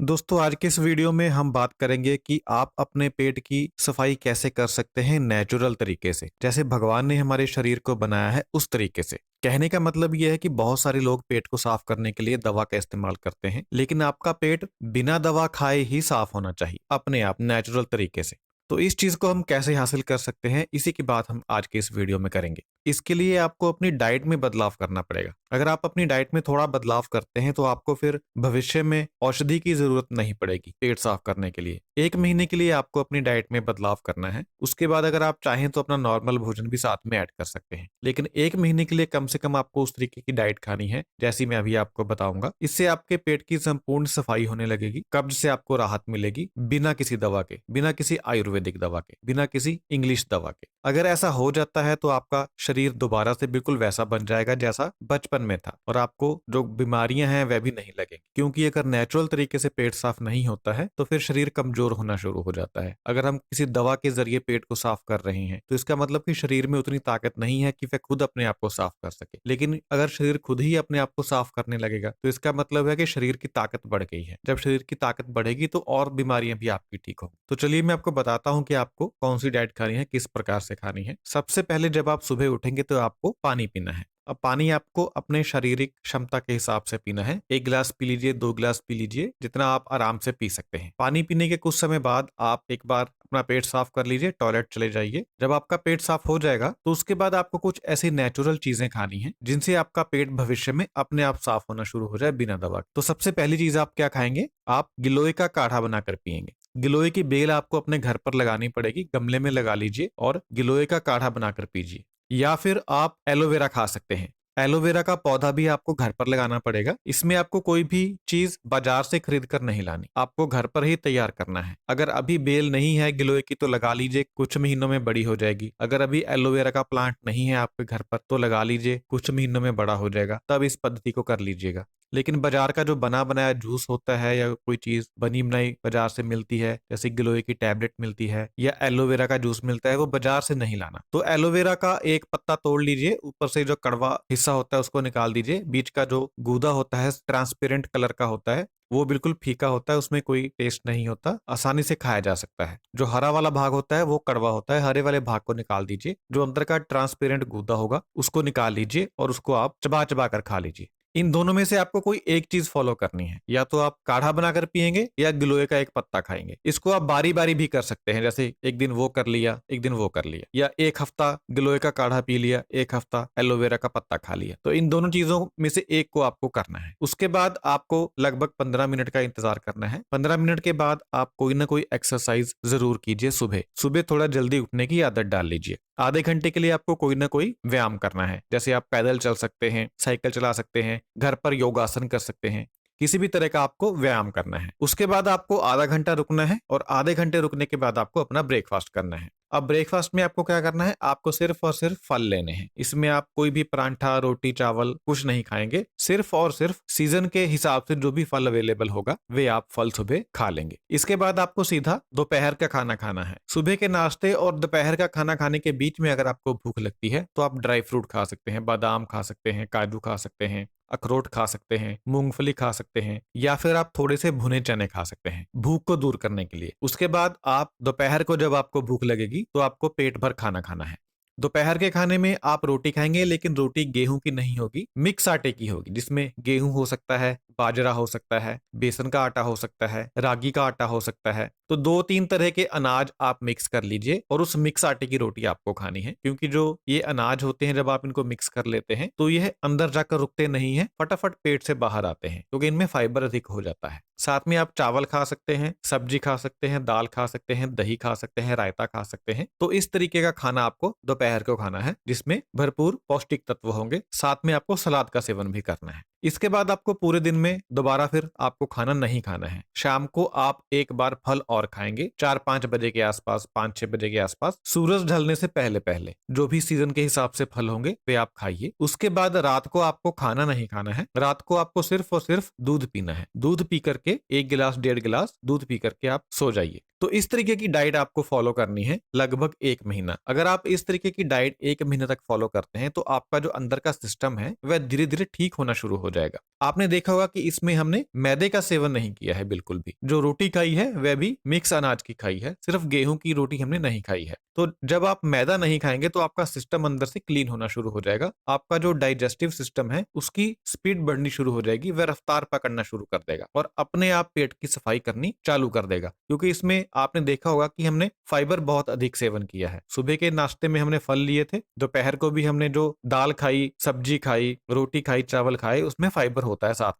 दोस्तों आज के इस वीडियो में हम बात करेंगे कि आप अपने पेट की सफाई कैसे कर सकते हैं नेचुरल तरीके से, जैसे भगवान ने हमारे शरीर को बनाया है उस तरीके से। कहने का मतलब यह है कि बहुत सारे लोग पेट को साफ करने के लिए दवा का इस्तेमाल करते हैं, लेकिन आपका पेट बिना दवा खाए ही साफ होना चाहिए अपने आप नेचुरल तरीके से। तो इस चीज को हम कैसे हासिल कर सकते हैं, इसी की बात हम आज के इस वीडियो में करेंगे। इसके लिए आपको अपनी डाइट में बदलाव करना पड़ेगा। अगर आप अपनी डाइट में थोड़ा बदलाव करते हैं तो आपको फिर भविष्य में औषधि की जरूरत नहीं पड़ेगी पेट साफ करने के लिए। 1 महीने के लिए आपको अपनी डाइट में बदलाव करना है। उसके बाद अगर आप चाहें तो अपना नॉर्मल भोजन भी साथ में ऐड कर सकते हैं, लेकिन 1 महीने के लिए कम से कम आपको उस तरीके की डाइट खानी है जैसी मैं अभी आपको बताऊंगा। इससे आपके पेट की संपूर्ण सफाई होने लगेगी, कब्ज से आपको राहत मिलेगी, बिना किसी दवा के, बिना किसी आयुर्वेदिक दवा के, बिना किसी इंग्लिश दवा के। अगर ऐसा हो जाता है तो आपका शरीर दोबारा से बिल्कुल वैसा बन जाएगा जैसा बचपन में था, और आपको जो बीमारियां हैं वह भी नहीं लगेंगी। क्योंकि अगर नेचुरल तरीके से पेट साफ नहीं होता है तो फिर शरीर कमजोर होना शुरू हो जाता है। अगर हम किसी दवा के जरिए पेट को साफ कर रहे हैं तो इसका मतलब कि शरीर में उतनी ताकत नहीं है कि वह खुद अपने आप को साफ कर सके। लेकिन अगर शरीर खुद ही अपने आप को साफ करने लगेगा तो इसका मतलब है कि शरीर की ताकत बढ़ गई है। जब शरीर की ताकत बढ़ेगी तो और बीमारियां भी आपकी ठीक होंगी। तो चलिए मैं आपको बताता हूं कि आपको कौन सी डाइट खानी है, किस प्रकार से खानी है। सबसे पहले जब आप सुबह उठेंगे तो आपको पानी पीना है। अब पानी आपको अपने शारीरिक क्षमता के हिसाब से पीना है। 1 गिलास पी लीजिए, 2 गिलास पी लीजिए, जितना आप आराम से पी सकते हैं। पानी पीने के कुछ समय बाद आप एक बार अपना पेट साफ कर लीजिए, टॉयलेट चले जाइए। जब आपका पेट साफ हो जाएगा तो उसके बाद आपको कुछ ऐसी नेचुरल चीजें खानी है जिनसे आपका पेट भविष्य में अपने आप साफ होना शुरू हो जाए बिना दवा के। तो सबसे पहली चीज आप क्या खाएंगे? आप गिलोय का काढ़ा बनाकर पिएंगे। गिलोय की बेल आपको अपने घर पर लगानी पड़ेगी, गमले में लगा लीजिए और गिलोय का काढ़ा बनाकर पीजिए। या फिर आप एलोवेरा खा सकते हैं। एलोवेरा का पौधा भी आपको घर पर लगाना पड़ेगा। इसमें आपको कोई भी चीज बाजार से खरीद कर नहीं लानी, आपको घर पर ही तैयार करना है। अगर अभी बेल नहीं है गिलोय की तो लगा लीजिए, कुछ महीनों में बड़ी हो जाएगी। अगर अभी एलोवेरा का प्लांट नहीं है आपके घर पर तो लगा लीजिए, कुछ महीनों में बड़ा हो जाएगा। तब इस पद्धति को कर लीजिएगा। लेकिन बाजार का जो बना बनाया जूस होता है या कोई चीज बनी बनाई बाजार से मिलती है, जैसे गिलोय की टैबलेट मिलती है या एलोवेरा का जूस मिलता है, वो बाजार से नहीं लाना। तो एलोवेरा का एक पत्ता तोड़ लीजिए, ऊपर से जो कड़वा हिस्सा होता है उसको निकाल दीजिए। बीच का जो गूदा होता है ट्रांसपेरेंट कलर का होता है, वो बिल्कुल फीका होता है, उसमें कोई टेस्ट नहीं होता, आसानी से खाया जा सकता है। जो हरा वाला भाग होता है वो कड़वा होता है, हरे वाले भाग को निकाल दीजिए। जो अंदर का ट्रांसपेरेंट गूदा होगा उसको निकाल लीजिए और उसको आप चबा चबा कर खा लीजिए। इन दोनों में से आपको कोई एक चीज फॉलो करनी है, या तो आप काढ़ा बनाकर पिएंगे या गिलोय का एक पत्ता खाएंगे। इसको आप बारी बारी भी कर सकते हैं, जैसे एक दिन वो कर लिया, एक दिन वो कर लिया, या एक हफ्ता गिलोय का काढ़ा पी लिया, एक हफ्ता एलोवेरा का पत्ता खा लिया। तो इन दोनों चीजों में से एक को आपको करना है। उसके बाद आपको लगभग 15 मिनट का इंतजार करना है। 15 मिनट के बाद आप कोई ना कोई एक्सरसाइज जरूर कीजिए। सुबह सुबह थोड़ा जल्दी उठने की आदत डाल लीजिए। आधे घंटे के लिए आपको कोई ना कोई व्यायाम करना है, जैसे आप पैदल चल सकते हैं, साइकिल चला सकते हैं, घर पर योगासन कर सकते हैं। किसी भी तरह का आपको व्यायाम करना है। उसके बाद आपको आधा घंटा रुकना है और आधे घंटे रुकने के बाद आपको अपना ब्रेकफास्ट करना है। अब ब्रेकफास्ट में आपको क्या करना है? आपको सिर्फ और सिर्फ फल लेने हैं। इसमें आप कोई भी परांठा, रोटी, चावल कुछ नहीं खाएंगे। सिर्फ और सिर्फ सीजन के हिसाब से जो भी फल अवेलेबल होगा वे आप फल सुबह खा लेंगे। इसके बाद आपको सीधा दोपहर का खाना खाना है। सुबह के नाश्ते और दोपहर का खाना खाने के बीच में अगर आपको भूख लगती है तो आप ड्राई फ्रूट खा सकते हैं, बादाम खा सकते हैं, काजू खा सकते हैं, अखरोट खा सकते हैं, मूंगफली खा सकते हैं, या फिर आप थोड़े से भुने चने खा सकते हैं भूख को दूर करने के लिए। उसके बाद आप दोपहर को जब आपको भूख लगेगी तो आपको पेट भर खाना खाना है। दोपहर के खाने में आप रोटी खाएंगे, लेकिन रोटी गेहूं की नहीं होगी, मिक्स आटे की होगी, जिसमें गेहूं हो सकता है, बाजरा हो सकता है, बेसन का आटा हो सकता है, रागी का आटा हो सकता है। तो 2-3 तरह के अनाज आप मिक्स कर लीजिए और उस मिक्स आटे की रोटी आपको खानी है। क्योंकि जो ये अनाज होते हैं जब आप इनको मिक्स कर लेते हैं तो यह अंदर जाकर रुकते नहीं है, फटाफट पेट से बाहर आते हैं, क्योंकि इनमें फाइबर अधिक हो जाता है। साथ में आप चावल खा सकते हैं, सब्जी खा सकते हैं, दाल खा सकते हैं, दही खा सकते हैं, रायता खा सकते हैं। तो इस तरीके का खाना आपको दोपहर को खाना है, जिसमें भरपूर पौष्टिक तत्व होंगे। साथ में आपको सलाद का सेवन भी करना है। इसके बाद आपको पूरे दिन में दोबारा फिर आपको खाना नहीं खाना है। शाम को आप एक बार फल और खाएंगे, 4-5 बजे के आसपास, 5-6 बजे के आसपास, सूरज ढलने से पहले पहले। जो भी सीजन के हिसाब से फल होंगे वे आप खाइए। उसके बाद रात को आपको खाना नहीं खाना है। रात को आपको सिर्फ और सिर्फ दूध पीना है। दूध पी करके 1 गिलास 1.5 गिलास दूध पी करके आप सो जाइए। तो इस तरीके की डाइट आपको फॉलो करनी है लगभग 1 महीना। अगर आप इस तरीके की डाइट 1 महीने तक फॉलो करते हैं तो आपका जो अंदर का सिस्टम है वह धीरे-धीरे ठीक होना शुरू हो जाएगा। आपने देखा होगा कि इसमें हमने मैदे का सेवन नहीं किया है बिल्कुल भी। जो रोटी खाई है वह भी मिक्स अनाज की खाई है, सिर्फ गेहूँ की रोटी हमने नहीं खाई है। तो जब आप मैदा नहीं खाएँगे तो आपका सिस्टम अंदर से क्लीन होना शुरू हो जाएगा। आपका जो डाइजेस्टिव सिस्टम है उसकी स्पीड बढ़नी शुरू हो जाएगी, वह रफ्तार पकड़ना शुरू कर देगा और अपने आप पेट की सफाई करनी चालू कर देगा। क्योंकि इसमें आपने देखा होगा कि हमने फाइबर बहुत अधिक सेवन किया है। सुबह के नाश्ते में हमने फल लिए थे, दोपहर को भी हमने जो दाल खाई, सब्जी खाई, रोटी खाई, चावल खाए, उसमें फाइबर होता है साथ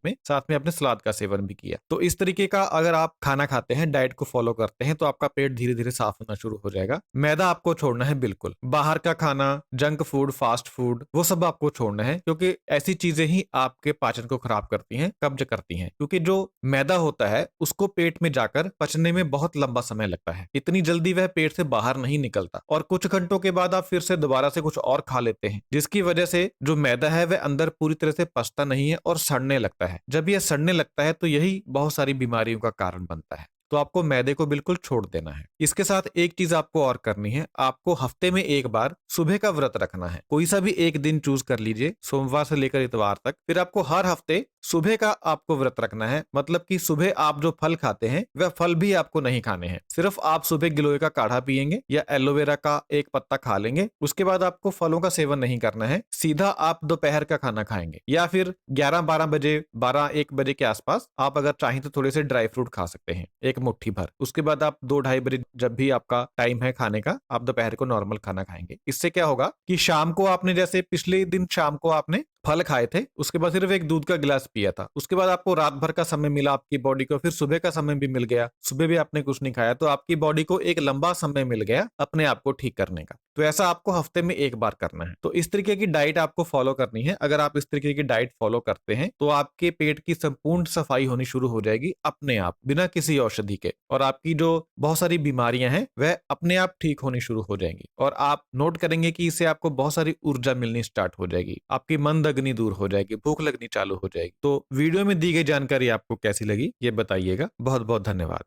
में आपने सलाद का सेवन भी किया। तो इस तरीके का अगर आप खाना खाते हैं, डाइट को फॉलो करते हैं तो आपका पेट धीरे-धीरे साफ होना शुरू हो जाएगा। मैदा आपको छोड़ना है बिल्कुल। बाहर का खाना, जंक फूड, फास्ट फूड वो सब आपको छोड़ना है क्योंकि ऐसी चीजें ही आपके पाचन को खराब करती हैं, कब्ज करती हैं। क्योंकि जो मैदा होता है उसको पेट में जाकर पचने में बहुत लंबा समय लगता है। इतनी जल्दी वह पेट से बाहर नहीं निकलता और कुछ घंटों के बाद आप फिर से दोबारा से कुछ और खा लेते हैं, जिसकी वजह से जो मैदा है वह अंदर पूरी तरह से पचता नहीं है और सड़ने लगता है। जब यह सड़ने लगता है तो यही बहुत सारी बीमारियों का कारण बनता है। तो आपको मैदे को बिल्कुल छोड़ देना है। इसके साथ एक चीज आपको और करनी है, आपको हफ्ते में एक बार सुबह का व्रत रखना है। कोई सा भी एक दिन चूज कर लीजिए, सोमवार से लेकर इतवार तक। फिर आपको हर हफ्ते सुबह का आपको व्रत रखना है। मतलब कि सुबह आप जो फल खाते हैं वह फल भी आपको नहीं खाने हैं। सिर्फ आप सुबह गिलोय का काढ़ा पिएंगे या एलोवेरा का एक पत्ता खा लेंगे। उसके बाद आपको फलों का सेवन नहीं करना है। सीधा आप दोपहर का खाना खाएंगे या फिर 11-12 बजे, 12-1 बजे के आसपास आप अगर चाहें तो थोड़े से ड्राई फ्रूट खा सकते हैं, एक मुट्ठी भर। उसके बाद आप 2-2:30 बजे जब भी आपका टाइम है खाने का, आप दोपहर को नॉर्मल खाना खाएंगे। इससे क्या होगा कि शाम को आपने जैसे पिछले दिन शाम को आपने फल खाए थे, उसके बाद सिर्फ एक दूध का गिलास पिया था, उसके बाद आपको रात भर का समय मिला आपकी बॉडी को, फिर सुबह का समय भी मिल गया, सुबह भी आपने कुछ नहीं खाया, तो आपकी बॉडी को एक लंबा समय मिल गया अपने आप को ठीक करने का। तो ऐसा आपको हफ्ते में एक बार करना है। तो इस तरीके की डाइट आपको फॉलो करनी है। अगर आप इस तरीके की डाइट फॉलो करते हैं तो आपके पेट की संपूर्ण सफाई होनी शुरू हो जाएगी अपने आप, बिना किसी औषधि के, और आपकी जो बहुत सारी बीमारियां हैं वह अपने आप ठीक होनी शुरू हो जाएंगी। और आप नोट करेंगे कि इससे आपको बहुत सारी ऊर्जा मिलनी स्टार्ट हो जाएगी, आपकी मंदग्नि दूर हो जाएगी, भूख लगनी चालू हो जाएगी। तो वीडियो में दी गई जानकारी आपको कैसी लगी ये बताइएगा। बहुत बहुत धन्यवाद।